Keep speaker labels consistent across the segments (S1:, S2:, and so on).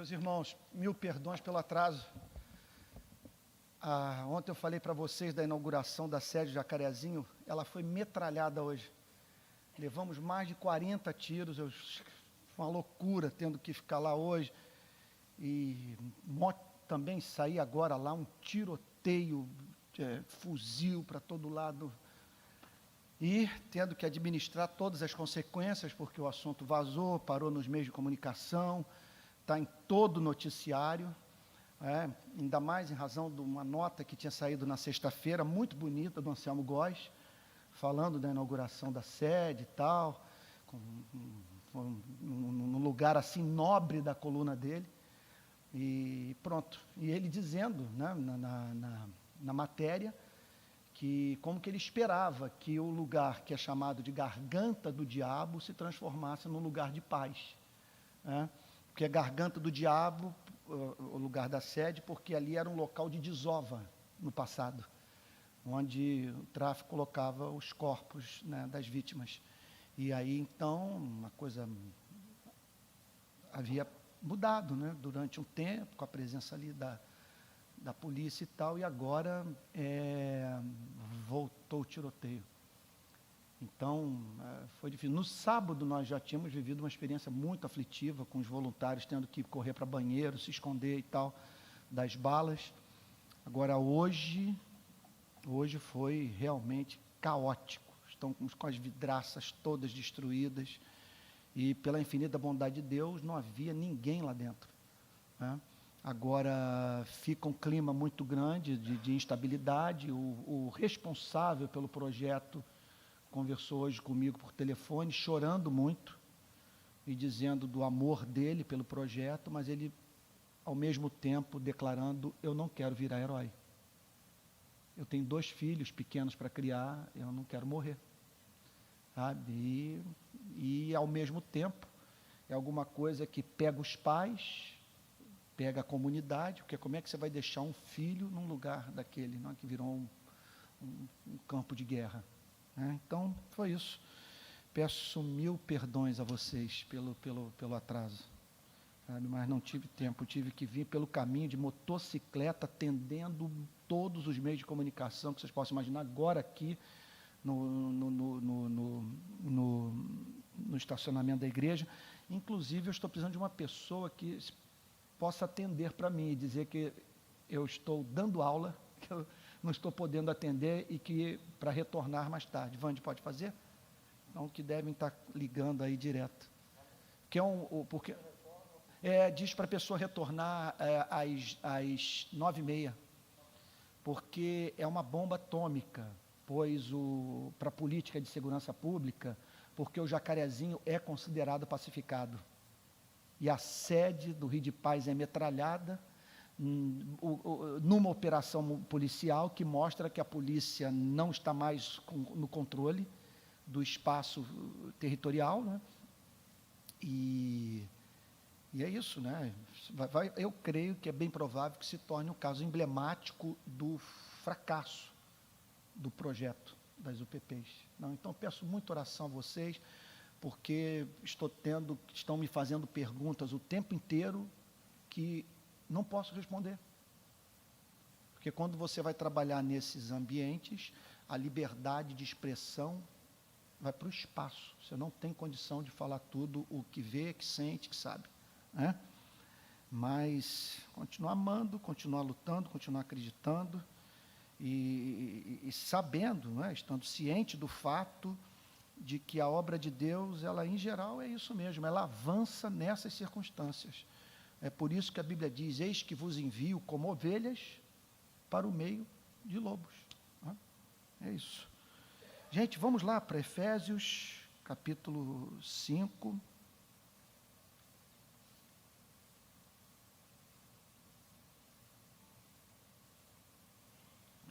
S1: Meus irmãos, mil perdões pelo atraso. Ontem eu falei para vocês da inauguração da sede de Jacarezinho, ela foi metralhada hoje. Levamos mais de 40 tiros, uma loucura tendo que ficar lá hoje. E também saí agora lá, um tiroteio, fuzil para todo lado. E tendo que administrar todas as consequências, porque o assunto vazou, parou nos meios de comunicação, está em todo o noticiário, ainda mais em razão de uma nota que tinha saído na sexta-feira, muito bonita, do Anselmo Góes, falando da inauguração da sede e tal, num lugar assim nobre da coluna dele, e pronto. E ele dizendo, né, na matéria, que como que ele esperava que o lugar que é chamado de garganta do diabo se transformasse num lugar de paz, né? Porque é garganta do diabo, o lugar da sede, porque ali era um local de desova no passado, onde o tráfico colocava os corpos, né, das vítimas. E aí, então, uma coisa havia mudado, né, durante um tempo, com a presença ali da polícia e tal, e agora voltou o tiroteio. Então, foi difícil. No sábado, nós já tínhamos vivido uma experiência muito aflitiva, com os voluntários tendo que correr para banheiro, se esconder e tal, das balas. Agora, hoje foi realmente caótico. Estão com as vidraças todas destruídas, e pela infinita bondade de Deus, não havia ninguém lá dentro, né? Agora, fica um clima muito grande de instabilidade. O responsável pelo projeto conversou hoje comigo por telefone, chorando muito e dizendo do amor dele pelo projeto, mas ele, ao mesmo tempo, declarando: eu não quero virar herói. Eu tenho 2 filhos pequenos para criar, eu não quero morrer. Sabe? E, ao mesmo tempo, é alguma coisa que pega os pais, pega a comunidade, porque como é que você vai deixar um filho num lugar daquele, não é, que virou um campo de guerra? Então, foi isso. Peço 1000 perdões a vocês pelo atraso, sabe? Mas não tive tempo, tive que vir pelo caminho de motocicleta, atendendo todos os meios de comunicação que vocês possam imaginar, agora aqui no estacionamento da igreja. Inclusive, eu estou precisando de uma pessoa que possa atender para mim e dizer que eu estou dando aula, que eu não estou podendo atender e que para retornar mais tarde. Vande, pode fazer? Então, que devem estar ligando aí direto. Porque diz para a pessoa retornar às 9h30, porque é uma bomba atômica, pois para a política de segurança pública, porque o Jacarezinho é considerado pacificado. E a sede do Rio de Paz é metralhada, numa operação policial que mostra que a polícia não está mais no controle do espaço territorial, né? E é isso, né? Eu creio que é bem provável que se torne um caso emblemático do fracasso do projeto das UPPs. Então, peço muita oração a vocês, porque estão me fazendo perguntas o tempo inteiro que não posso responder. Porque quando você vai trabalhar nesses ambientes, a liberdade de expressão vai para o espaço. Você não tem condição de falar tudo o que vê, que sente, que sabe, né? Mas continuar amando, continuar lutando, continuar acreditando e sabendo, né, estando ciente do fato de que a obra de Deus, ela em geral é isso mesmo, ela avança nessas circunstâncias. É por isso que a Bíblia diz: eis que vos envio como ovelhas para o meio de lobos. É isso. Gente, vamos lá para Efésios, capítulo 5.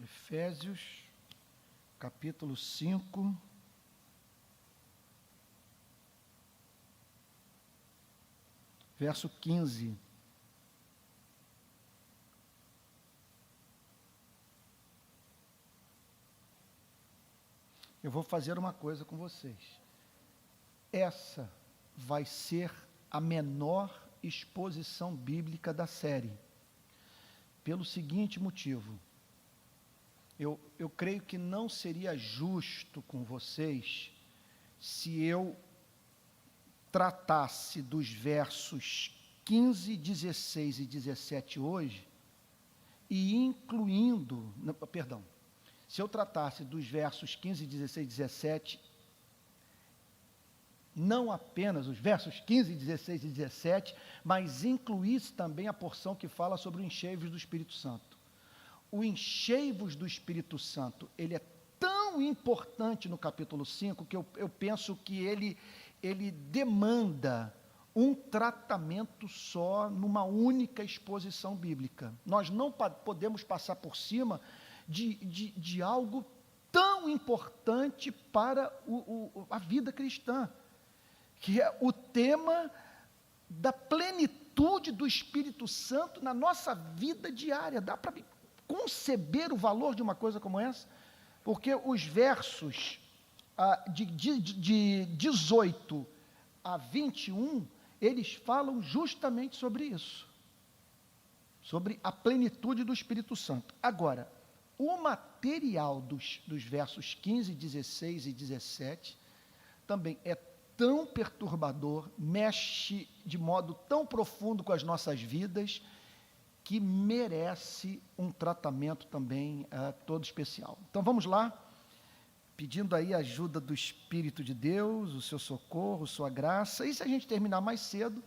S1: Efésios, capítulo 5. Verso 15. Eu vou fazer uma coisa com vocês. Essa vai ser a menor exposição bíblica da série, pelo seguinte motivo. Eu creio que não seria justo com vocês se eu tratasse dos versos 15, 16 e 17 hoje, e incluindo, se eu tratasse dos versos 15, 16 e 17, não apenas os versos 15, 16 e 17, mas incluísse também a porção que fala sobre o encheivos do Espírito Santo. O encheivos do Espírito Santo, ele é tão importante no capítulo 5, que eu penso que ele demanda um tratamento só, numa única exposição bíblica. Nós não podemos passar por cima de algo tão importante para a vida cristã, que é o tema da plenitude do Espírito Santo na nossa vida diária. Dá para conceber o valor de uma coisa como essa? Porque os versos de 18 a 21, eles falam justamente sobre isso, sobre a plenitude do Espírito Santo. Agora, o material dos versos 15, 16 e 17 também é tão perturbador, mexe de modo tão profundo com as nossas vidas, que merece um tratamento também todo especial. Então vamos lá, pedindo aí a ajuda do Espírito de Deus, o seu socorro, sua graça, e se a gente terminar mais cedo,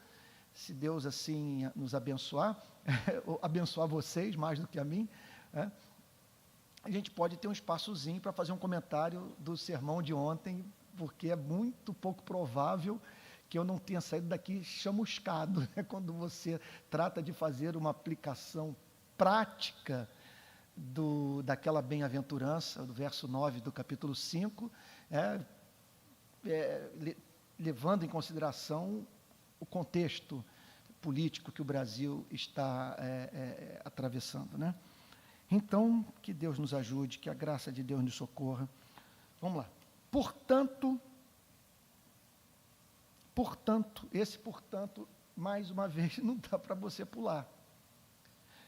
S1: se Deus assim nos abençoar, abençoar vocês mais do que a mim, a gente pode ter um espaçozinho para fazer um comentário do sermão de ontem, porque é muito pouco provável que eu não tenha saído daqui chamuscado, né? Quando você trata de fazer uma aplicação prática daquela bem-aventurança, do verso 9 do capítulo 5, levando em consideração o contexto político que o Brasil está atravessando, né? Então, que Deus nos ajude, que a graça de Deus nos socorra. Vamos lá. Portanto, mais uma vez, não dá para você pular.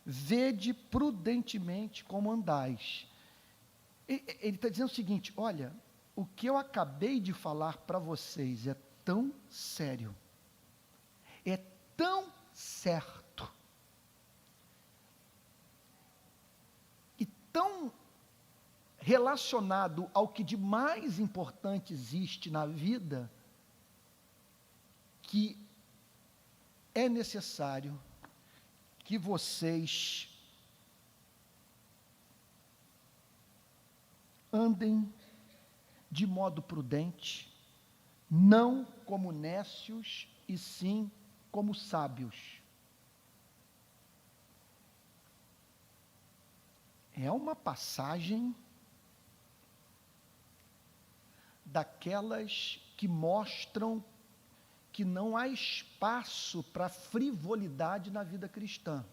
S1: Vede prudentemente como andais. Ele está dizendo o seguinte: olha, o que eu acabei de falar para vocês é tão sério, é tão certo, e tão relacionado ao que de mais importante existe na vida, que é necessário que vocês andem de modo prudente, não como nécios, e sim como sábios. É uma passagem daquelas que mostram que não há espaço para frivolidade na vida cristã,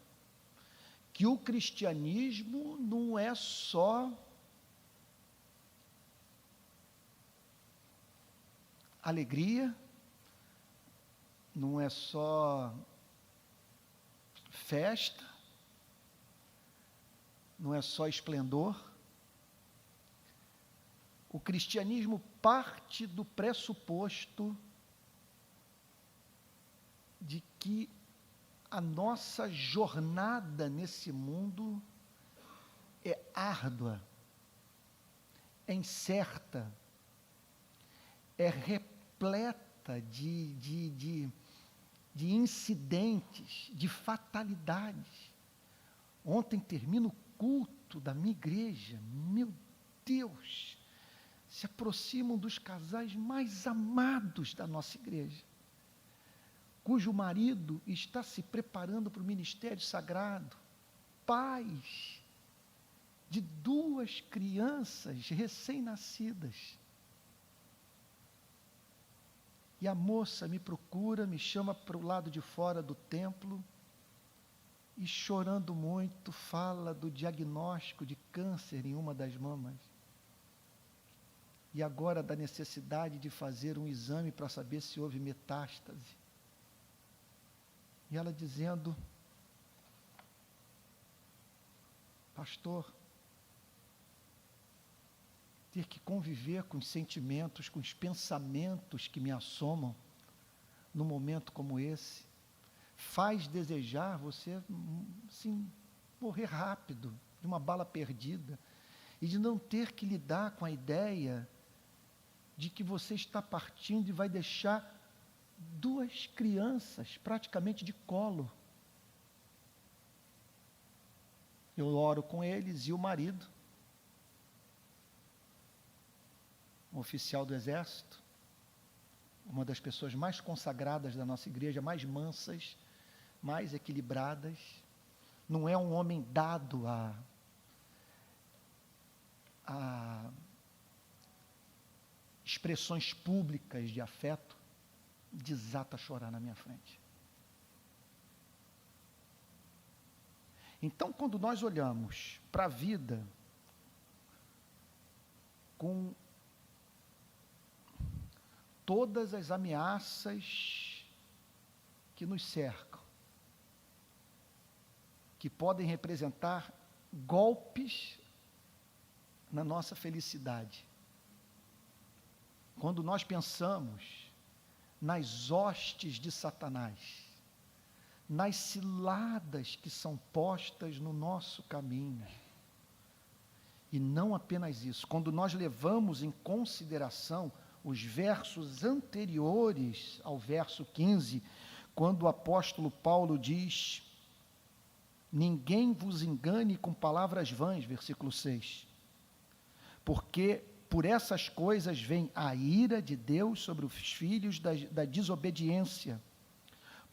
S1: que o cristianismo não é só alegria, não é só festa, não é só esplendor. O cristianismo parte do pressuposto de que a nossa jornada nesse mundo é árdua, é incerta, é repleta de incidentes, de fatalidades. Ontem termina o culto da minha igreja, meu Deus, se aproximam dos casais mais amados da nossa igreja, cujo marido está se preparando para o ministério sagrado, pais de 2 crianças recém-nascidas. E a moça me procura, me chama para o lado de fora do templo, e chorando muito, fala do diagnóstico de câncer em uma das mamas. E agora da necessidade de fazer um exame para saber se houve metástase. E ela dizendo: pastor, ter que conviver com os sentimentos, com os pensamentos que me assomam num momento como esse, faz desejar você, sim, morrer rápido, de uma bala perdida, e de não ter que lidar com a ideia de que você está partindo e vai deixar 2 crianças praticamente de colo. Eu oro com eles e o marido, um oficial do exército, uma das pessoas mais consagradas da nossa igreja, mais mansas, mais equilibradas, não é um homem dado a expressões públicas de afeto, desata a chorar na minha frente. Então, quando nós olhamos para a vida com todas as ameaças que nos cercam, que podem representar golpes na nossa felicidade, quando nós pensamos nas hostes de Satanás, nas ciladas que são postas no nosso caminho, e não apenas isso, quando nós levamos em consideração os versos anteriores ao verso 15, quando o apóstolo Paulo diz: ninguém vos engane com palavras vãs, versículo 6, porque por essas coisas vem a ira de Deus sobre os filhos da desobediência.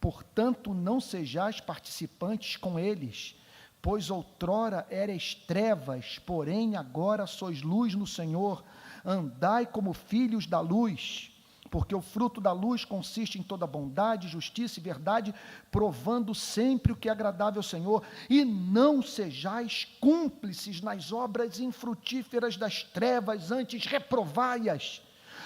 S1: Portanto, não sejais participantes com eles, pois outrora erais trevas, porém agora sois luz no Senhor. Andai como filhos da luz, porque o fruto da luz consiste em toda bondade, justiça e verdade, provando sempre o que é agradável ao Senhor, e não sejais cúmplices nas obras infrutíferas das trevas, antes reprovai-as,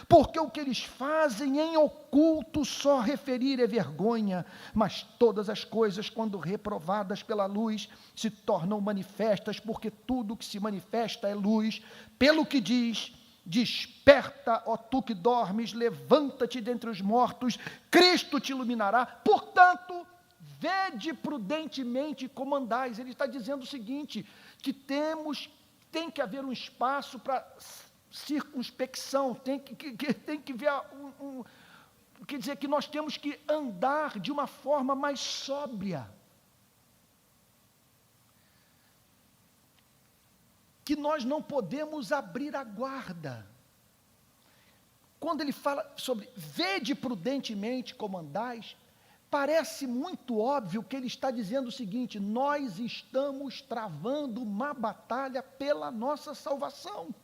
S1: porque o que eles fazem em oculto só referir é vergonha, mas todas as coisas, quando reprovadas pela luz, se tornam manifestas, porque tudo que se manifesta é luz, pelo que diz: desperta, ó tu que dormes, levanta-te dentre os mortos, Cristo te iluminará. Portanto, vede prudentemente como andais. Ele está dizendo o seguinte, que tem que haver um espaço para circunspecção, tem que ver, quer dizer, que nós temos que andar de uma forma mais sóbria, que nós não podemos abrir a guarda. Quando ele fala sobre vede prudentemente como andais, parece muito óbvio que ele está dizendo o seguinte: nós estamos travando uma batalha pela nossa salvação.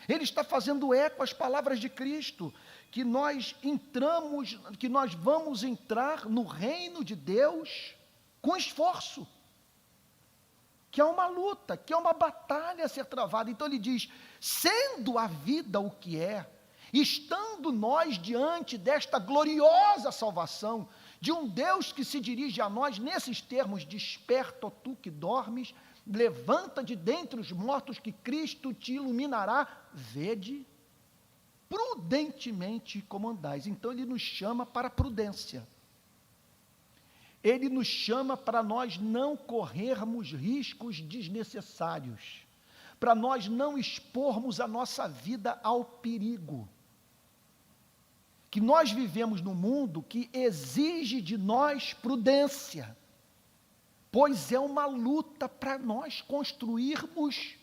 S1: Ele está fazendo eco às palavras de Cristo, que nós vamos entrar no reino de Deus com esforço, que é uma luta, que é uma batalha a ser travada. Então ele diz: sendo a vida o que é, estando nós diante desta gloriosa salvação, de um Deus que se dirige a nós nesses termos: desperta, ó tu que dormes, levanta de dentre os mortos, que Cristo te iluminará, vede prudentemente como andais. Então ele nos chama para a prudência, ele nos chama para nós não corrermos riscos desnecessários, para nós não expormos a nossa vida ao perigo, que nós vivemos num mundo que exige de nós prudência, pois é uma luta para nós construirmos,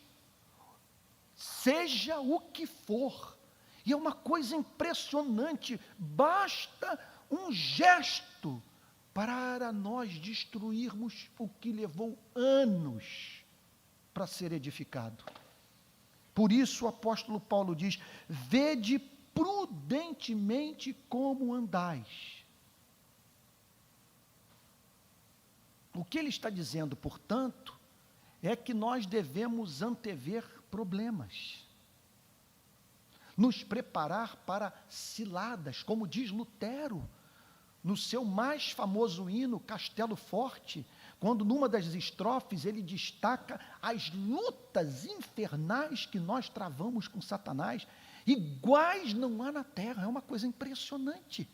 S1: seja o que for, e é uma coisa impressionante, basta um gesto para nós destruirmos o que levou anos para ser edificado. Por isso o apóstolo Paulo diz: vede prudentemente como andais. O que ele está dizendo, portanto, é que nós devemos antever problemas, nos preparar para ciladas, como diz Lutero, no seu mais famoso hino, Castelo Forte, quando numa das estrofes ele destaca as lutas infernais que nós travamos com Satanás, iguais não há na terra, é uma coisa impressionante.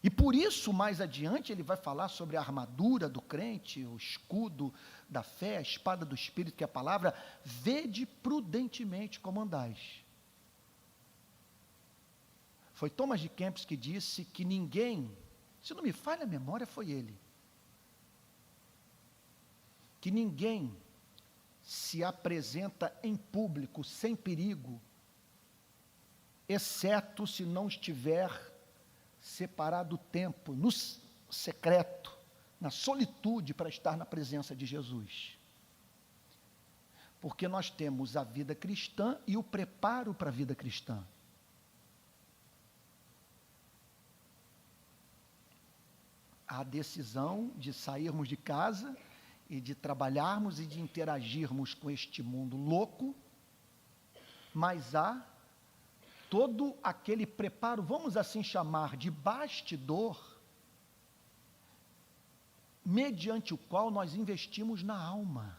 S1: E por isso, mais adiante, ele vai falar sobre a armadura do crente, o escudo da fé, a espada do Espírito, que é a palavra, vede prudentemente como andais. Foi Thomas de Kempis que disse que ninguém, se não me falha a memória, foi ele, que ninguém se apresenta em público sem perigo, exceto se não estiver separado o tempo, no secreto, na solitude, para estar na presença de Jesus. Porque nós temos a vida cristã e o preparo para a vida cristã. A decisão de sairmos de casa e de trabalharmos e de interagirmos com este mundo louco, mas há todo aquele preparo, vamos assim chamar, de bastidor, mediante o qual nós investimos na alma.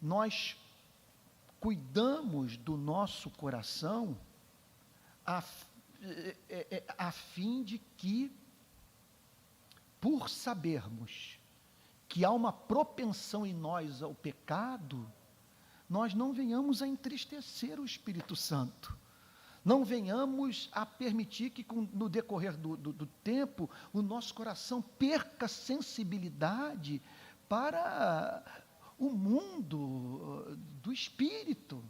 S1: Nós cuidamos do nosso coração a fim de que, por sabermos que há uma propensão em nós ao pecado, nós não venhamos a entristecer o Espírito Santo. Não venhamos a permitir que, no decorrer do tempo, o nosso coração perca sensibilidade para o mundo do Espírito,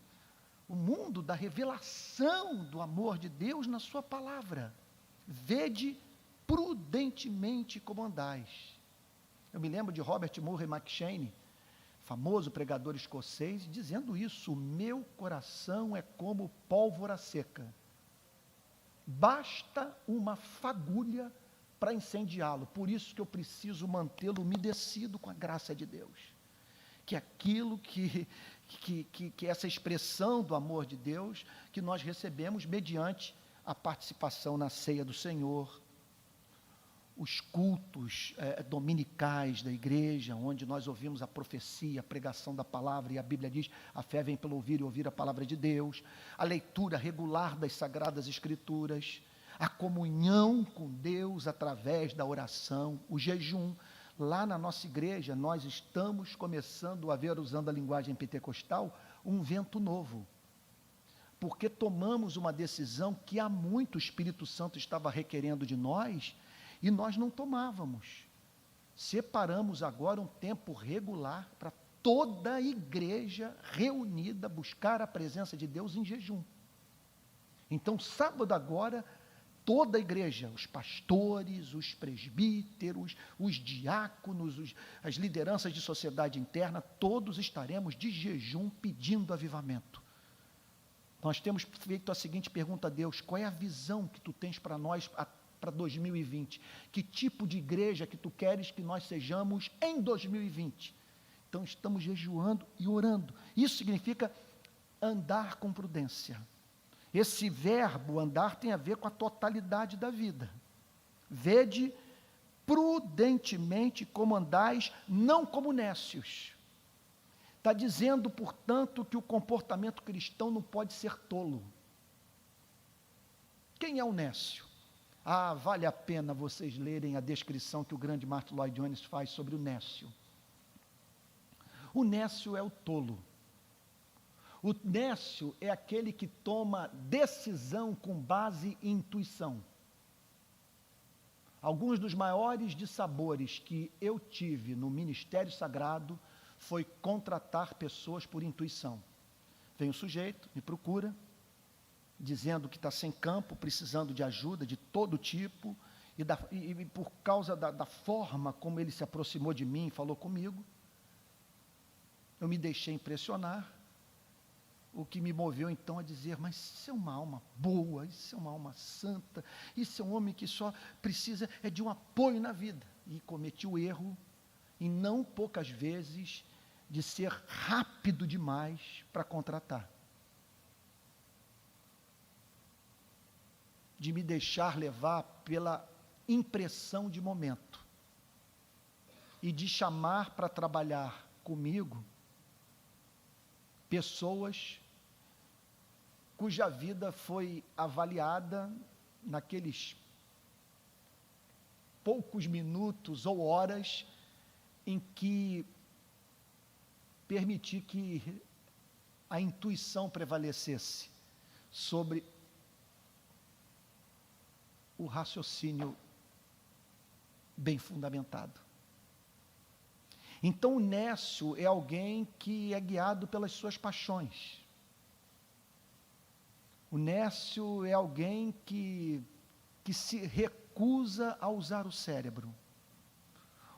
S1: o mundo da revelação do amor de Deus na sua palavra. Vede prudentemente como andais. Eu me lembro de Robert Murray McCheyne, famoso pregador escocês, dizendo isso: o meu coração é como pólvora seca. Basta uma fagulha para incendiá-lo. Por isso que eu preciso mantê-lo umedecido com a graça de Deus. Que aquilo que essa expressão do amor de Deus, que nós recebemos mediante a participação na ceia do Senhor, os cultos dominicais da igreja, onde nós ouvimos a profecia, a pregação da palavra, e a Bíblia diz, a fé vem pelo ouvir e ouvir a palavra de Deus, a leitura regular das Sagradas Escrituras, a comunhão com Deus através da oração, o jejum. Lá na nossa igreja, nós estamos começando a ver, usando a linguagem pentecostal, um vento novo, porque tomamos uma decisão que há muito o Espírito Santo estava requerendo de nós, e nós não tomávamos. Separamos agora um tempo regular para toda a igreja reunida buscar a presença de Deus em jejum. Então, sábado agora, toda a igreja, os pastores, os presbíteros, os diáconos, as lideranças de sociedade interna, todos estaremos de jejum pedindo avivamento. Nós temos feito a seguinte pergunta a Deus: qual é a visão que tu tens para nós para 2020, que tipo de igreja que tu queres que nós sejamos em 2020, então estamos jejuando e orando, isso significa andar com prudência, esse verbo andar tem a ver com a totalidade da vida, vede prudentemente como andais, não como nécios, está dizendo, portanto, que o comportamento cristão não pode ser tolo. Quem é o nécio? Vale a pena vocês lerem a descrição que o grande Martin Lloyd Jones faz sobre o nécio. O nécio é o tolo. O nécio é aquele que toma decisão com base em intuição. Alguns dos maiores dissabores que eu tive no ministério sagrado foi contratar pessoas por intuição. Vem o sujeito, me procura, dizendo que está sem campo, precisando de ajuda de todo tipo, e por causa da forma como ele se aproximou de mim, falou comigo, eu me deixei impressionar, o que me moveu então a dizer, mas isso é uma alma boa, isso é uma alma santa, isso é um homem que só precisa de um apoio na vida, e cometi o erro, e não poucas vezes, de ser rápido demais para contratar. de me deixar levar pela impressão de momento e de chamar para trabalhar comigo pessoas cuja vida foi avaliada naqueles poucos minutos ou horas em que permiti que a intuição prevalecesse sobre o raciocínio bem fundamentado. Então, o nécio é alguém que é guiado pelas suas paixões. O nécio é alguém que se recusa a usar o cérebro.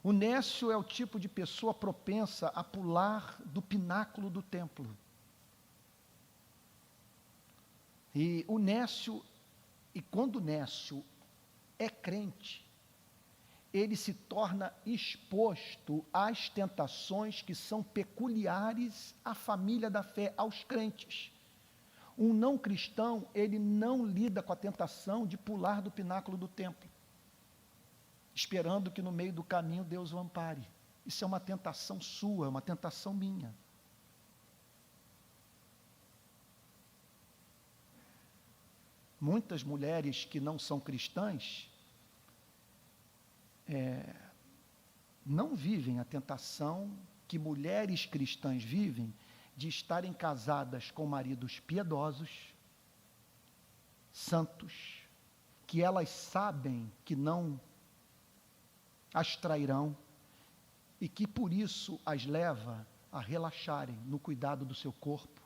S1: O nécio é o tipo de pessoa propensa a pular do pináculo do templo. E o nécio, e quando o nécio é crente, ele se torna exposto às tentações que são peculiares à família da fé, aos crentes. Um não cristão, ele não lida com a tentação de pular do pináculo do templo, esperando que no meio do caminho Deus o ampare. Isso é uma tentação sua, é uma tentação minha. Muitas mulheres que não são cristãs, não vivem a tentação que mulheres cristãs vivem, de estarem casadas com maridos piedosos, santos, que elas sabem que não as trairão e que por isso as leva a relaxarem no cuidado do seu corpo.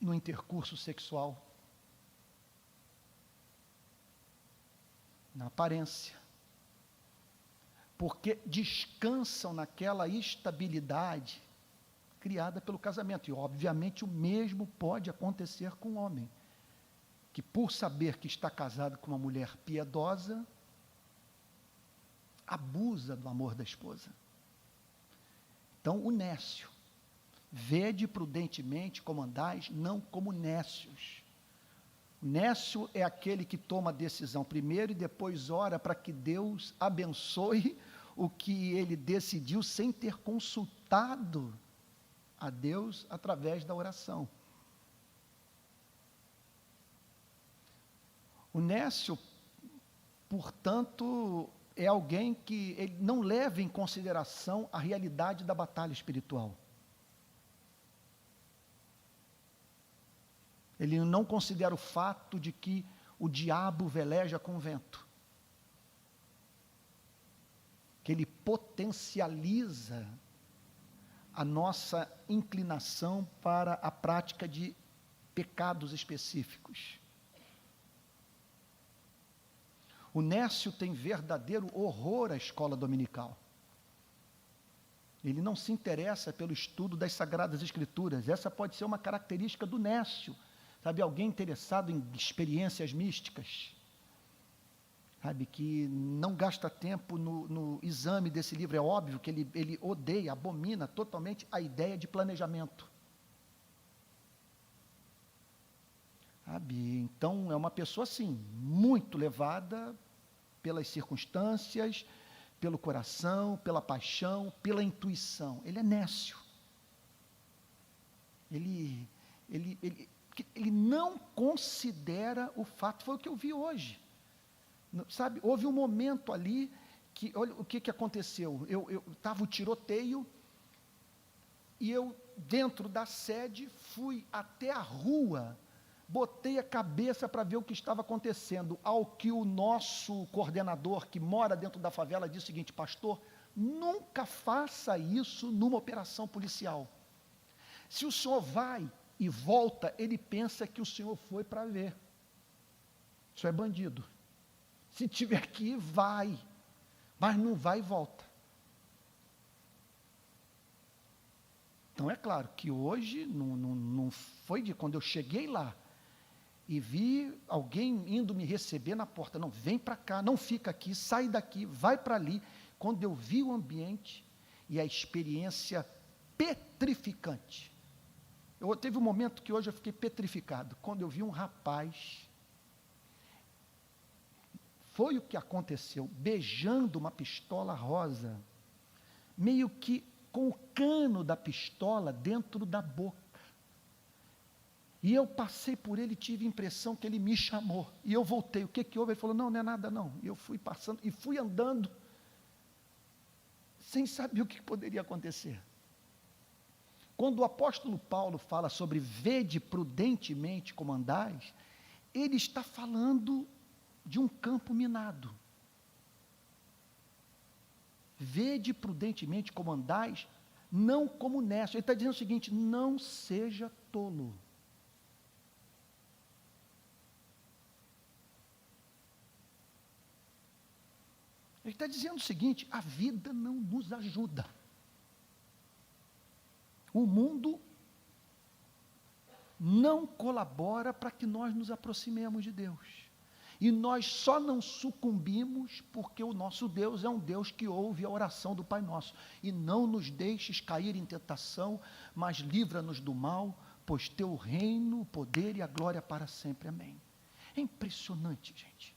S1: No intercurso sexual, na aparência, porque descansam naquela estabilidade criada pelo casamento. E, obviamente, o mesmo pode acontecer com o homem, que por saber que está casado com uma mulher piedosa, abusa do amor da esposa. Então, o nécio, vede prudentemente como andais, não como nécios. O nécio é aquele que toma a decisão primeiro e depois ora para que Deus abençoe o que ele decidiu sem ter consultado a Deus através da oração. O nécio, portanto, é alguém que ele não leva em consideração a realidade da batalha espiritual. Ele não considera o fato de que o diabo veleja com o vento, que ele potencializa a nossa inclinação para a prática de pecados específicos. O nécio tem verdadeiro horror à escola dominical. Ele não se interessa pelo estudo das Sagradas Escrituras. Essa pode ser uma característica do nécio. Sabe, alguém interessado em experiências místicas, sabe, que não gasta tempo no exame desse livro. É óbvio que ele odeia, abomina totalmente a ideia de planejamento. Sabe, então é uma pessoa assim, muito levada pelas circunstâncias, pelo coração, pela paixão, pela intuição. Ele é nécio. Ele não considera o fato. Foi o que eu vi hoje, sabe, houve um momento ali, que, olha o que aconteceu, estava o tiroteio, e eu, dentro da sede, fui até a rua, botei a cabeça para ver o que estava acontecendo, ao que o nosso coordenador, que mora dentro da favela, disse o seguinte: pastor, nunca faça isso numa operação policial. Se o senhor vai e volta, ele pensa que o senhor foi para ver. Isso é bandido. Se tiver que ir, vai. Mas não vai e volta. Então, é claro que hoje, não foi de quando eu cheguei lá e vi alguém indo me receber na porta. Não, vem para cá, não fica aqui, sai daqui, vai para ali. Quando eu vi o ambiente e a experiência petrificante Teve um momento que hoje eu fiquei petrificado, quando eu vi um rapaz, foi o que aconteceu, beijando uma pistola rosa, meio que com o cano da pistola dentro da boca. E eu passei por ele e tive a impressão que ele me chamou. E eu voltei, o que que houve? Ele falou, não, não é nada não. E eu fui passando, e fui andando, sem saber o que poderia acontecer. Quando o apóstolo Paulo fala sobre vede prudentemente como andais, ele está falando de um campo minado. Vede prudentemente como andais, não como necios. Ele está dizendo o seguinte, não seja tolo. Ele está dizendo o seguinte, a vida não nos ajuda. O mundo não colabora para que nós nos aproximemos de Deus. E nós só não sucumbimos porque o nosso Deus é um Deus que ouve a oração do Pai Nosso. E não nos deixes cair em tentação, mas livra-nos do mal, pois teu reino, o poder e a glória para sempre. Amém. É impressionante, gente.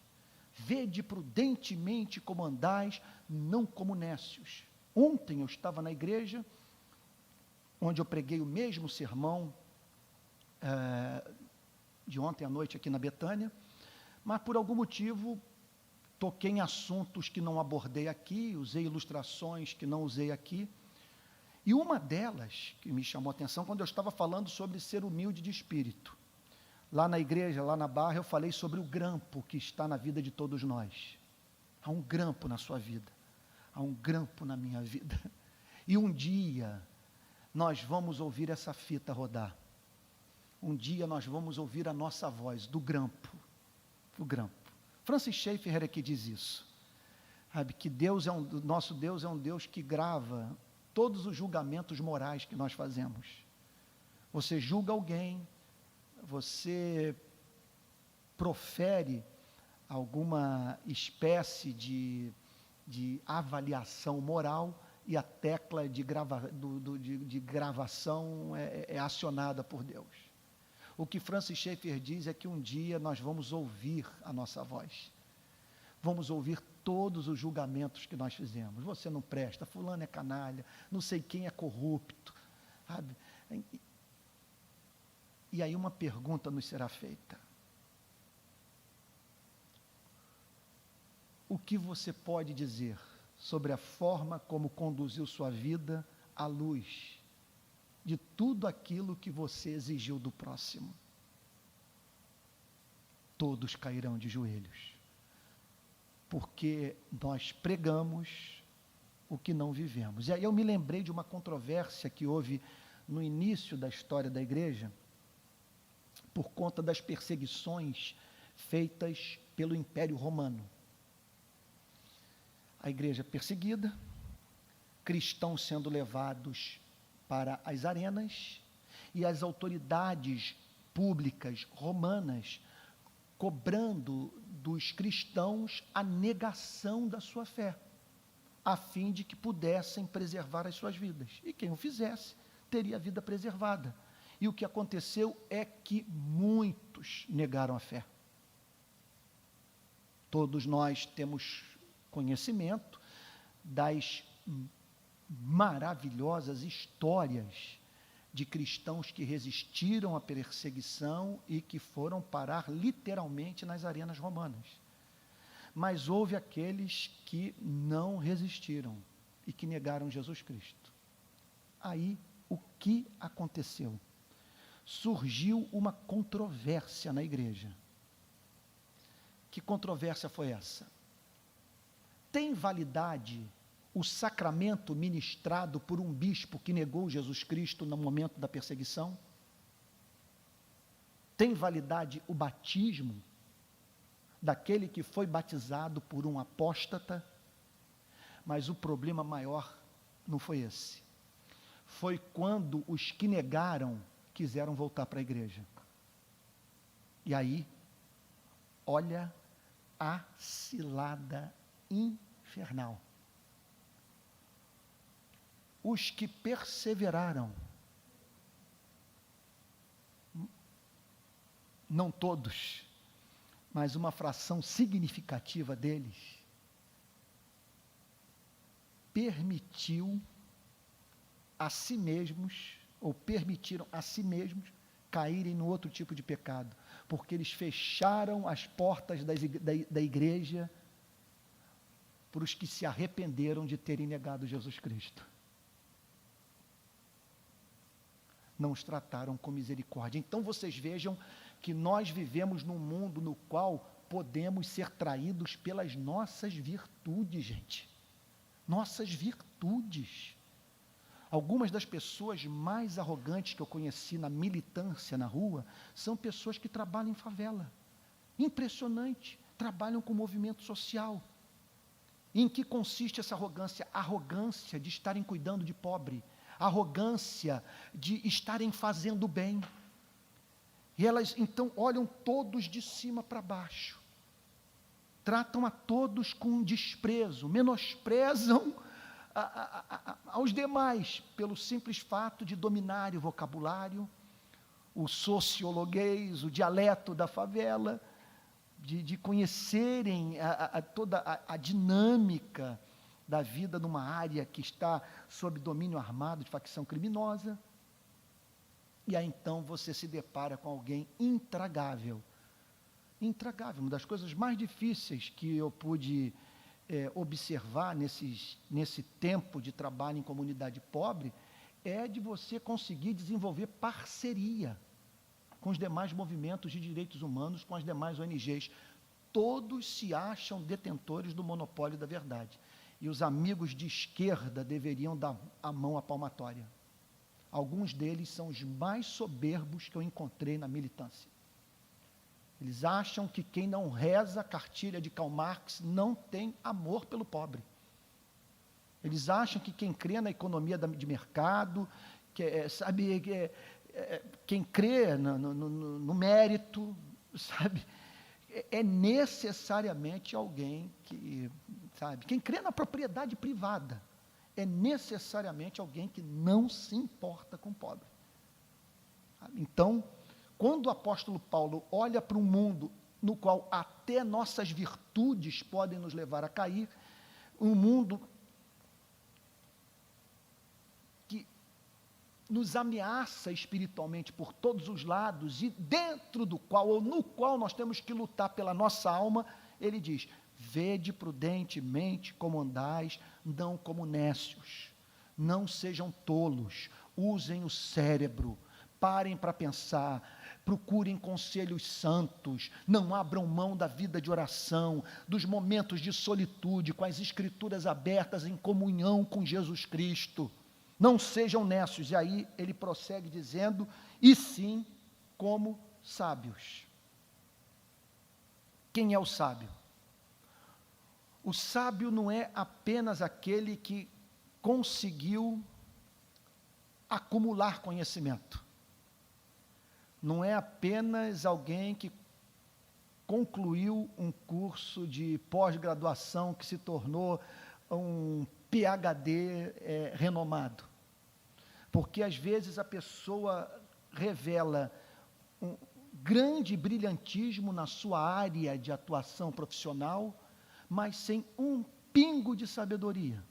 S1: Vede prudentemente como andais, não como necios. Ontem eu estava na igreja, onde eu preguei o mesmo sermão de ontem à noite aqui na Betânia, mas por algum motivo toquei em assuntos que não abordei aqui, usei ilustrações que não usei aqui, e uma delas que me chamou a atenção, quando eu estava falando sobre ser humilde de espírito, lá na igreja, lá na Barra, eu falei sobre o grampo que está na vida de todos nós. Há um grampo na sua vida, há um grampo na minha vida, e um dia nós vamos ouvir essa fita rodar, um dia nós vamos ouvir a nossa voz do grampo, o grampo. Francis Schaeffer é que diz isso, sabe, que nosso Deus é um Deus que grava todos os julgamentos morais que nós fazemos. Você julga alguém, você profere alguma espécie de avaliação moral e a tecla de gravação é acionada por Deus. O que Francis Schaeffer diz é que um dia nós vamos ouvir a nossa voz. Vamos ouvir todos os julgamentos que nós fizemos. Você não presta, fulano é canalha, não sei quem é corrupto, sabe? E aí uma pergunta nos será feita. O que você pode dizer sobre a forma como conduziu sua vida à luz de tudo aquilo que você exigiu do próximo? Todos cairão de joelhos, porque nós pregamos o que não vivemos. E aí eu me lembrei de uma controvérsia que houve no início da história da igreja, por conta das perseguições feitas pelo Império Romano. A igreja perseguida, cristãos sendo levados para as arenas, e as autoridades públicas romanas cobrando dos cristãos a negação da sua fé, a fim de que pudessem preservar as suas vidas. E quem o fizesse, teria a vida preservada. E o que aconteceu é que muitos negaram a fé. Todos nós temos conhecimento das maravilhosas histórias de cristãos que resistiram à perseguição e que foram parar literalmente nas arenas romanas. Mas houve aqueles que não resistiram e que negaram Jesus Cristo. Aí, o que aconteceu? Surgiu uma controvérsia na igreja. Que controvérsia foi essa? Tem validade o sacramento ministrado por um bispo que negou Jesus Cristo no momento da perseguição? Tem validade o batismo daquele que foi batizado por um apóstata? Mas o problema maior não foi esse. Foi quando os que negaram quiseram voltar para a igreja. E aí, olha a cilada infernal. Os que perseveraram não todos, mas uma fração significativa deles, permitiram a si mesmos caírem no outro tipo de pecado, porque eles fecharam as portas da igreja para os que se arrependeram de terem negado Jesus Cristo. Não os trataram com misericórdia. Então vocês vejam que nós vivemos num mundo no qual podemos ser traídos pelas nossas virtudes, gente. Nossas virtudes. Algumas das pessoas mais arrogantes que eu conheci na militância na rua são pessoas que trabalham em favela. Impressionante. Trabalham com movimento social. Em que consiste essa arrogância? Arrogância de estarem cuidando de pobre. Arrogância de estarem fazendo bem. E elas então olham todos de cima para baixo. Tratam a todos com desprezo. Menosprezam aos demais, pelo simples fato de dominarem o vocabulário, o sociologuês, o dialeto da favela, de conhecerem toda a dinâmica da vida numa área que está sob domínio armado de facção criminosa. E aí então você se depara com alguém intragável. Intragável, uma das coisas mais difíceis que eu pude observar nesse tempo de trabalho em comunidade pobre, é de você conseguir desenvolver parceria com os demais movimentos de direitos humanos, com as demais ONGs. Todos se acham detentores do monopólio da verdade. E os amigos de esquerda deveriam dar a mão à palmatória. Alguns deles são os mais soberbos que eu encontrei na militância. Eles acham que quem não reza a cartilha de Karl Marx não tem amor pelo pobre. Eles acham que quem crê na economia de mercado, quem crê no mérito, sabe, é necessariamente alguém que, sabe, quem crê na propriedade privada, é necessariamente alguém que não se importa com o pobre. Então, quando o apóstolo Paulo olha para um mundo no qual até nossas virtudes podem nos levar a cair, um mundo que nos ameaça espiritualmente por todos os lados e dentro do qual, ou no qual nós temos que lutar pela nossa alma, ele diz: vede prudentemente como andais, não como nécios, não sejam tolos, usem o cérebro, parem para pensar, procurem conselhos santos, não abram mão da vida de oração, dos momentos de solitude, com as escrituras abertas em comunhão com Jesus Cristo. Não sejam nécios. E aí ele prossegue dizendo: e sim como sábios. Quem é o sábio? O sábio não é apenas aquele que conseguiu acumular conhecimento. Não é apenas alguém que concluiu um curso de pós-graduação que se tornou um PhD renomado. Porque às vezes a pessoa revela um grande brilhantismo na sua área de atuação profissional, mas sem um pingo de sabedoria.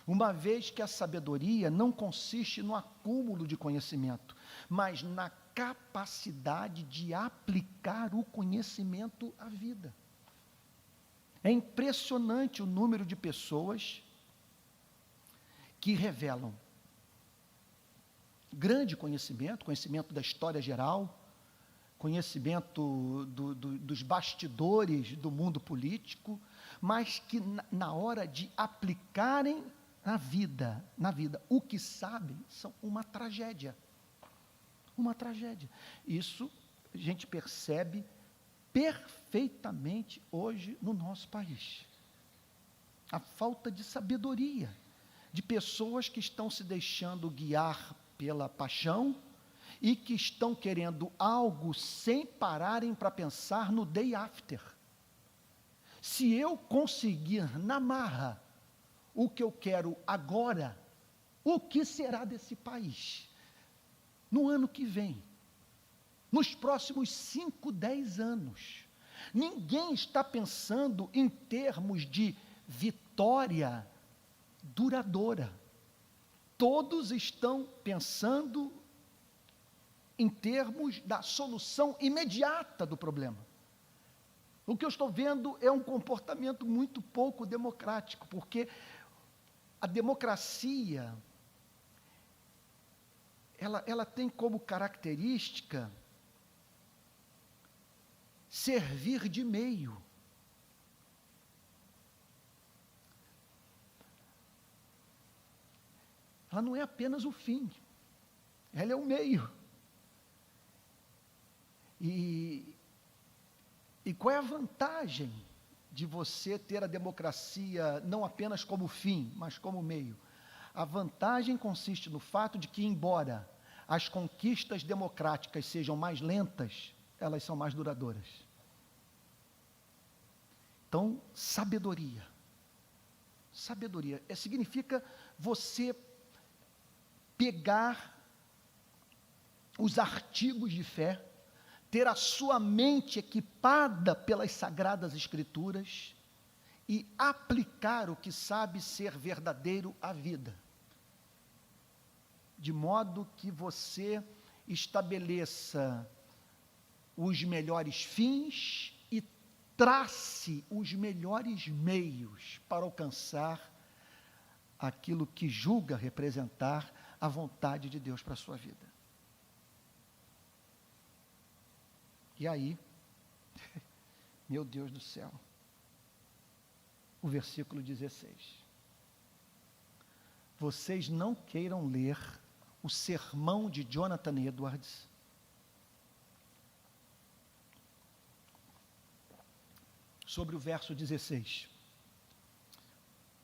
S1: Uma vez que a sabedoria não consiste no acúmulo de conhecimento, mas na capacidade de aplicar o conhecimento à vida. É impressionante o número de pessoas que revelam grande conhecimento, conhecimento da história geral, conhecimento dos bastidores do mundo político, mas que na hora de aplicarem na vida, o que sabem são uma tragédia. Uma tragédia. Isso a gente percebe perfeitamente hoje no nosso país. A falta de sabedoria, de pessoas que estão se deixando guiar pela paixão e que estão querendo algo sem pararem para pensar no day after. Se eu conseguir na marra o que eu quero agora, o que será desse país no ano que vem? nos próximos 5, 10 anos. Ninguém está pensando em termos de vitória duradoura. Todos estão pensando em termos da solução imediata do problema. O que eu estou vendo é um comportamento muito pouco democrático, porque a democracia, ela tem como característica servir de meio. Ela não é apenas o fim, ela é o meio. E qual é a vantagem de você ter a democracia não apenas como fim, mas como meio? A vantagem consiste no fato de que, embora as conquistas democráticas sejam mais lentas, elas são mais duradouras. Então, sabedoria. Sabedoria significa você pegar os artigos de fé, ter a sua mente equipada pelas Sagradas Escrituras e aplicar o que sabe ser verdadeiro à vida, de modo que você estabeleça os melhores fins e trace os melhores meios para alcançar aquilo que julga representar a vontade de Deus para a sua vida. E aí, meu Deus do céu, o versículo 16. Vocês não queiram ler o sermão de Jonathan Edwards, sobre o verso 16.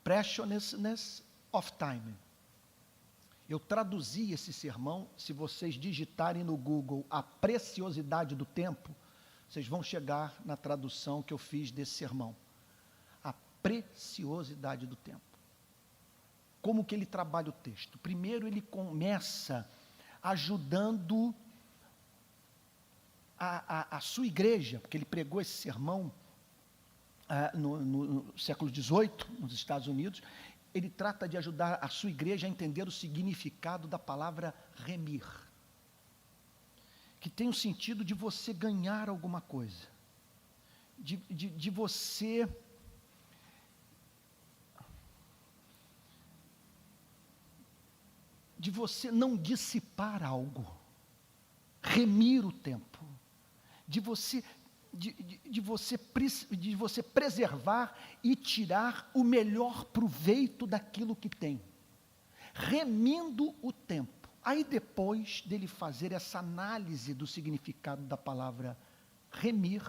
S1: Preciousness of time. Eu traduzi esse sermão, se vocês digitarem no Google a preciosidade do tempo, vocês vão chegar na tradução que eu fiz desse sermão. A preciosidade do tempo. Como que ele trabalha o texto? Primeiro ele começa ajudando a sua igreja, porque ele pregou esse sermão no século XVIII, nos Estados Unidos. Ele trata de ajudar a sua igreja a entender o significado da palavra remir, que tem o sentido de você ganhar alguma coisa, de você não dissipar algo, remir o tempo, de você preservar e tirar o melhor proveito daquilo que tem, remindo o tempo. Aí depois dele fazer essa análise do significado da palavra remir,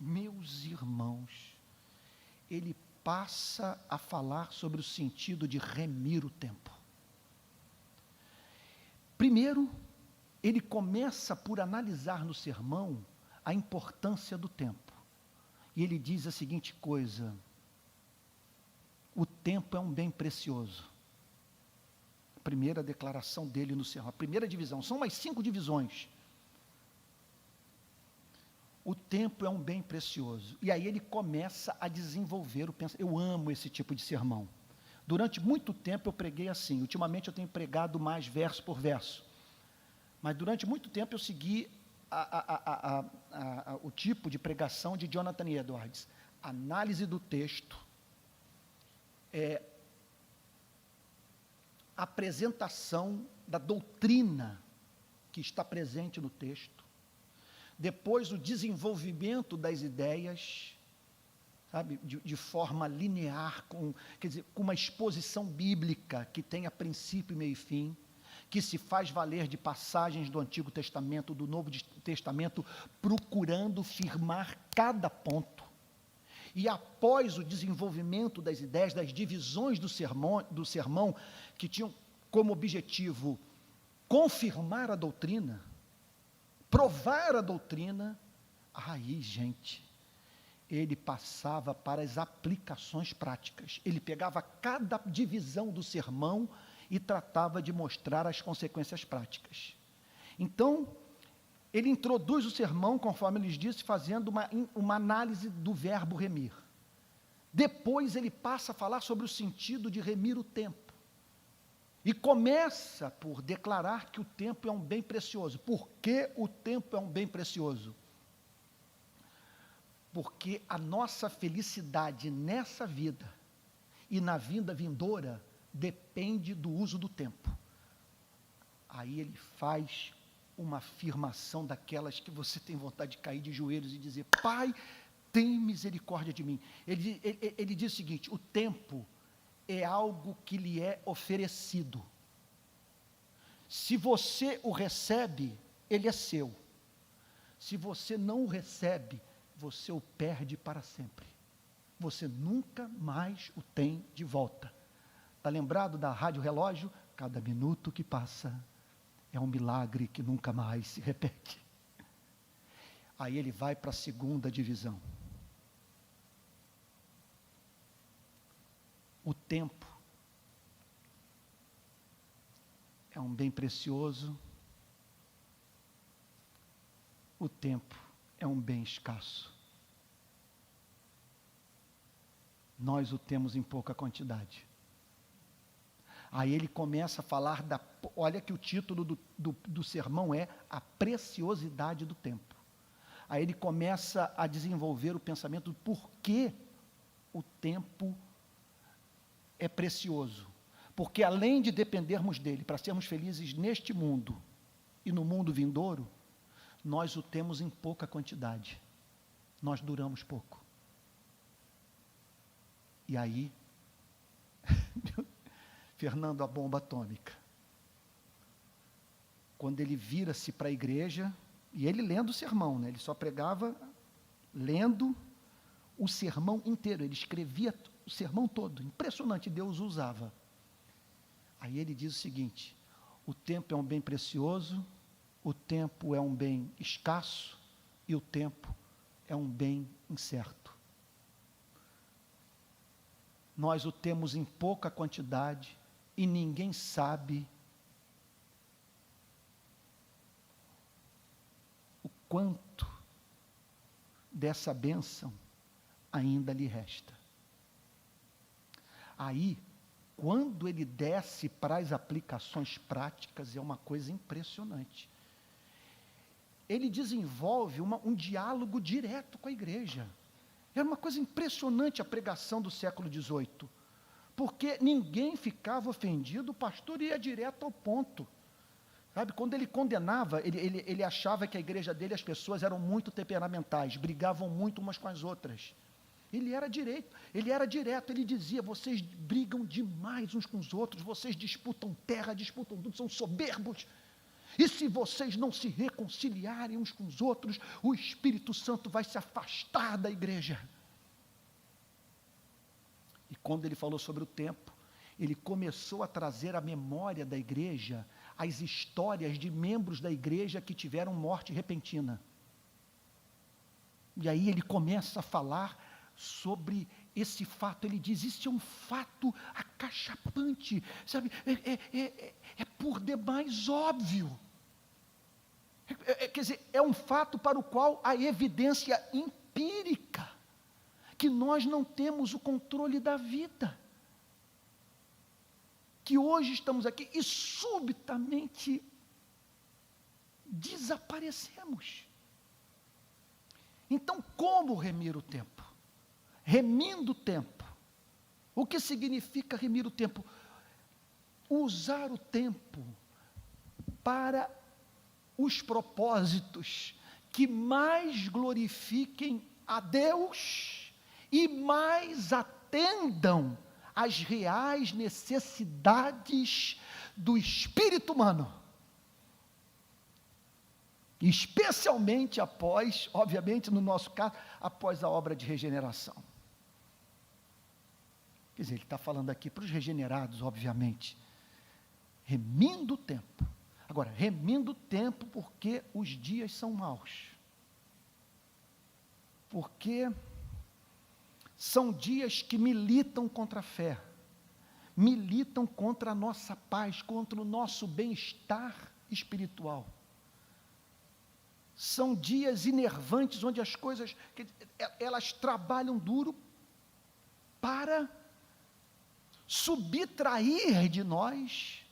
S1: meus irmãos, ele passa a falar sobre o sentido de remir o tempo. Primeiro, ele começa por analisar no sermão a importância do tempo. E ele diz a seguinte coisa: o tempo é um bem precioso. A primeira declaração dele no sermão, a primeira divisão, são mais 5 divisões. O tempo é um bem precioso. E aí ele começa a desenvolver o pensamento. Eu amo esse tipo de sermão. Durante muito tempo eu preguei assim. Ultimamente eu tenho pregado mais verso por verso. Mas durante muito tempo eu segui o tipo de pregação de Jonathan Edwards. Análise do texto, apresentação da doutrina que está presente no texto, depois o desenvolvimento das ideias, sabe, de forma linear, com uma exposição bíblica que tenha princípio, meio e fim, que se faz valer de passagens do Antigo Testamento, do Novo Testamento, procurando firmar cada ponto. E após o desenvolvimento das ideias, das divisões do sermão, que tinham como objetivo confirmar a doutrina, provar a doutrina, aí, gente, ele passava para as aplicações práticas. Ele pegava cada divisão do sermão e tratava de mostrar as consequências práticas. Então, ele introduz o sermão, conforme ele disse, fazendo uma análise do verbo remir. Depois ele passa a falar sobre o sentido de remir o tempo. E começa por declarar que o tempo é um bem precioso. Por que o tempo é um bem precioso? Porque a nossa felicidade nessa vida e na vinda vindoura depende do uso do tempo. Aí ele faz uma afirmação daquelas que você tem vontade de cair de joelhos e dizer: Pai, tem misericórdia de mim. Ele diz o seguinte: o tempo é algo que lhe é oferecido. Se você o recebe, ele é seu. Se você não o recebe, você o perde para sempre. Você nunca mais o tem de volta. Está lembrado da rádio relógio? Cada minuto que passa é um milagre que nunca mais se repete. Aí ele vai para a segunda divisão. O tempo é um bem precioso. O tempo é um bem escasso. Nós o temos em pouca quantidade. Aí ele começa a falar olha que o título do sermão é A Preciosidade do Tempo. Aí ele começa a desenvolver o pensamento do porquê o tempo é precioso. Porque além de dependermos dele para sermos felizes neste mundo e no mundo vindouro, nós o temos em pouca quantidade. Nós duramos pouco. E aí, Fernando, a bomba atômica. Quando ele vira-se para a igreja, e ele lendo o sermão, né? Ele só pregava lendo o sermão inteiro, ele escrevia o sermão todo, impressionante, Deus o usava. Aí ele diz o seguinte: o tempo é um bem precioso, o tempo é um bem escasso, e o tempo é um bem incerto. Nós o temos em pouca quantidade, e ninguém sabe o quanto dessa bênção ainda lhe resta. Aí, quando ele desce para as aplicações práticas, é uma coisa impressionante. Ele desenvolve um diálogo direto com a igreja. Era uma coisa impressionante a pregação do século XVIII, porque ninguém ficava ofendido, o pastor ia direto ao ponto. Sabe, quando ele condenava, ele achava que a igreja dele, as pessoas eram muito temperamentais, brigavam muito umas com as outras. Ele era direto, ele dizia: vocês brigam demais uns com os outros, vocês disputam terra, disputam tudo, são soberbos. E se vocês não se reconciliarem uns com os outros, o Espírito Santo vai se afastar da igreja. E quando ele falou sobre o tempo, ele começou a trazer à memória da igreja as histórias de membros da igreja que tiveram morte repentina. E aí ele começa a falar sobre esse fato. Ele diz: isso é um fato acachapante, sabe? É por demais óbvio. Quer dizer, é um fato para o qual há evidência empírica, que nós não temos o controle da vida, que hoje estamos aqui e subitamente desaparecemos. Então, como remir o tempo? Remindo o tempo. O que significa remir o tempo? Usar o tempo para os propósitos que mais glorifiquem a Deus e mais atendam às reais necessidades do espírito humano. Especialmente após, obviamente no nosso caso, após a obra de regeneração. Quer dizer, ele está falando aqui para os regenerados, obviamente, remindo o tempo. Agora, remindo o tempo porque os dias são maus. Porque são dias que militam contra a fé, militam contra a nossa paz, contra o nosso bem-estar espiritual. São dias enervantes, onde as coisas, elas trabalham duro para subtrair de nós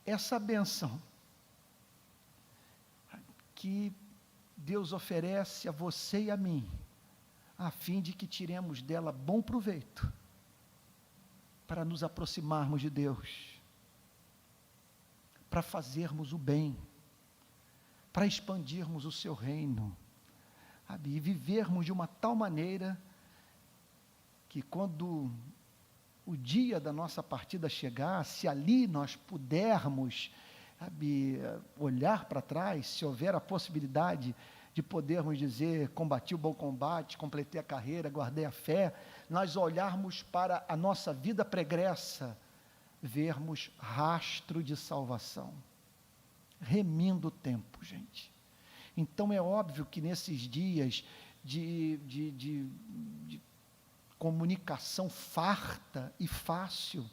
S1: essa bênção que Deus oferece a você e a mim, a fim de que tiremos dela bom proveito, para nos aproximarmos de Deus, para fazermos o bem, para expandirmos o seu reino, sabe? E vivermos de uma tal maneira que quando o dia da nossa partida chegar, se ali nós pudermos, sabe, olhar para trás, se houver a possibilidade de podermos dizer, combati o bom combate, completei a carreira, guardei a fé, nós olharmos para a nossa vida pregressa, vermos rastro de salvação, remindo o tempo, gente. Então é óbvio que nesses dias de comunicação farta e fácil,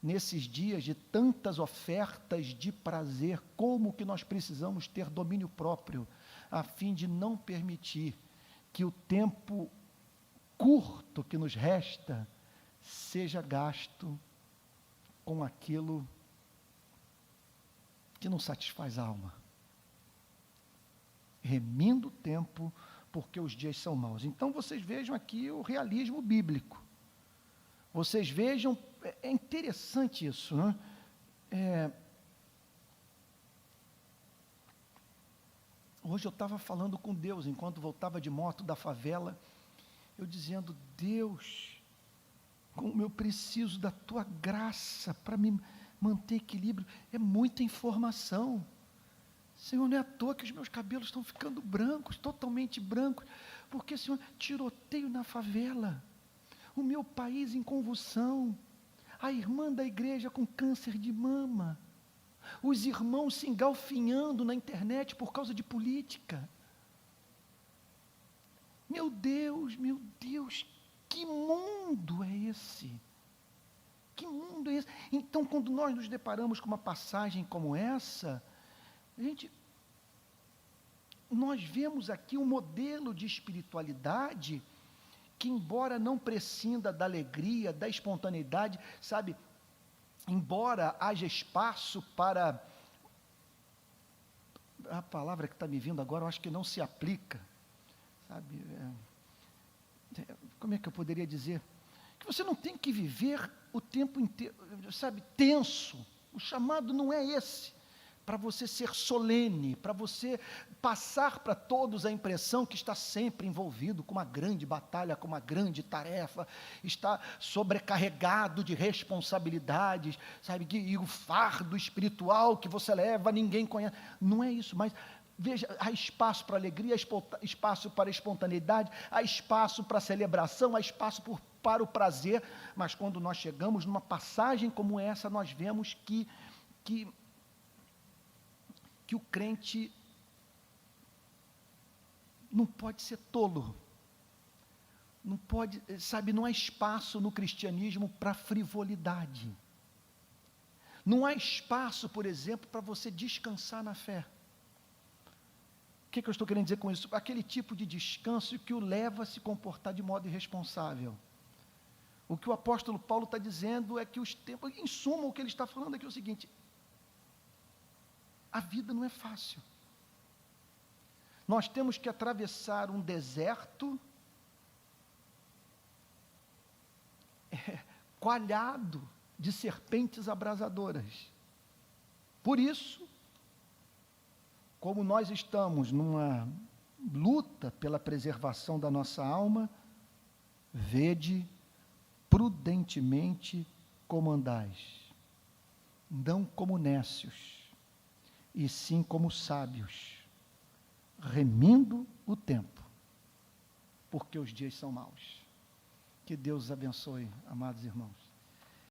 S1: nesses dias de tantas ofertas de prazer, como que nós precisamos ter domínio próprio, a fim de não permitir que o tempo curto que nos resta seja gasto com aquilo que não satisfaz a alma. Remindo o tempo, porque os dias são maus. Então vocês vejam aqui o realismo bíblico. Vocês vejam, é interessante isso, né? Hoje eu estava falando com Deus, enquanto voltava de moto da favela, eu dizendo, Deus, como eu preciso da Tua graça para me manter equilíbrio, é muita informação. Senhor, não é à toa que os meus cabelos estão ficando brancos, totalmente brancos, porque, Senhor, tiroteio na favela, o meu país em convulsão, a irmã da igreja com câncer de mama, os irmãos se engalfinhando na internet por causa de política. Meu Deus, que mundo é esse? Que mundo é esse? Então, quando nós nos deparamos com uma passagem como essa, gente, nós vemos aqui um modelo de espiritualidade que, embora não prescinda da alegria, da espontaneidade, sabe, embora haja espaço para, a palavra que está me vindo agora, eu acho que não se aplica, sabe, como é que eu poderia dizer? Que você não tem que viver o tempo inteiro, sabe, tenso. O chamado não é esse, para você ser solene, para você passar para todos a impressão que está sempre envolvido com uma grande batalha, com uma grande tarefa, está sobrecarregado de responsabilidades, sabe, e o fardo espiritual que você leva, ninguém conhece. Não é isso, mas veja, há espaço para alegria, há espaço para espontaneidade, há espaço para celebração, há espaço para o prazer, mas quando nós chegamos numa passagem como essa, nós vemos que o crente não pode ser tolo, não pode, sabe, não há espaço no cristianismo para frivolidade, não há espaço, por exemplo, para você descansar na fé. O que eu estou querendo dizer com isso? Aquele tipo de descanso que o leva a se comportar de modo irresponsável. O que o apóstolo Paulo está dizendo é que os tempos, em suma, o que ele está falando aqui é o seguinte: a vida não é fácil. Nós temos que atravessar um deserto coalhado de serpentes abrasadoras. Por isso, como nós estamos numa luta pela preservação da nossa alma, vede prudentemente como andais, não como nécios, e sim como sábios, remindo o tempo, porque os dias são maus. Que Deus os abençoe, amados irmãos.